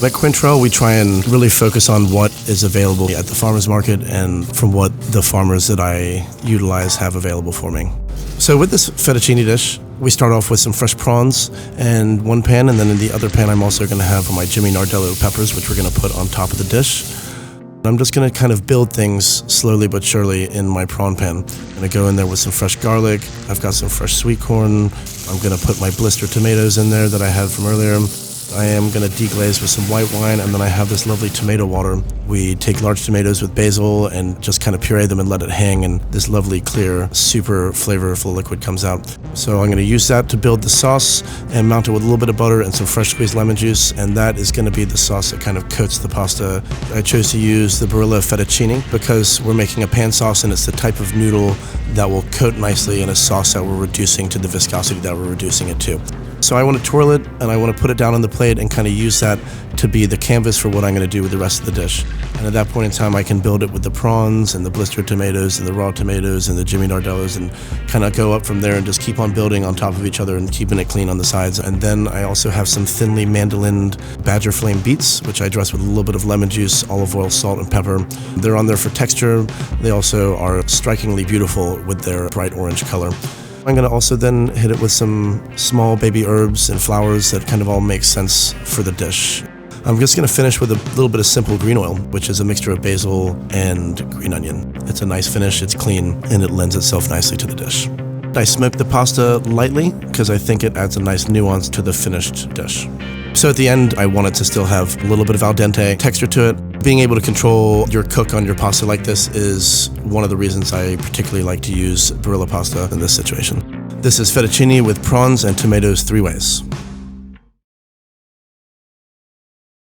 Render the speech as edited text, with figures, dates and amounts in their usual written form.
At Quintrell, we try and really focus on what is available at the farmer's market and from what the farmers that I utilize have available for me. So with this fettuccine dish, we start off with some fresh prawns in one pan, and then in the other pan I'm also going to have my Jimmy Nardello peppers, which we're going to put on top of the dish. I'm just going to kind of build things slowly but surely in my prawn pan. I'm going to go in there with some fresh garlic. I've got some fresh sweet corn. I'm going to put my blistered tomatoes in there that I had from earlier. I am going to deglaze with some white wine, and then I have this lovely tomato water. We take large tomatoes with basil and just kind of puree them and let it hang, and this lovely, clear, super flavorful liquid comes out. So I'm going to use that to build the sauce and mount it with a little bit of butter and some fresh squeezed lemon juice, and that is going to be the sauce that kind of coats the pasta. I chose to use the Barilla fettuccine because we're making a pan sauce, and it's the type of noodle that will coat nicely in a sauce that we're reducing to the viscosity that we're reducing it to. So I want to twirl it, and I want to put it down on the plate and kind of use that to be the canvas for what I'm going to do with the rest of the dish. And at that point in time, I can build it with the prawns and the blistered tomatoes and the raw tomatoes and the Jimmy Nardellos, and kind of go up from there and just keep on building on top of each other and keeping it clean on the sides. And then I also have some thinly mandolined badger flame beets, which I dress with a little bit of lemon juice, olive oil, salt, and pepper. They're on there for texture. They also are strikingly beautiful with their bright orange color. I'm going to also then hit it with some small baby herbs and flowers that kind of all make sense for the dish. I'm just going to finish with a little bit of simple green oil, which is a mixture of basil and green onion. It's a nice finish, it's clean, and it lends itself nicely to the dish. I smoke the pasta lightly because I think it adds a nice nuance to the finished dish. So at the end, I want it to still have a little bit of al dente texture to it. Being able to control your cook on your pasta like this is one of the reasons I particularly like to use Barilla pasta in this situation. This is fettuccine with prawns and tomatoes 3 ways.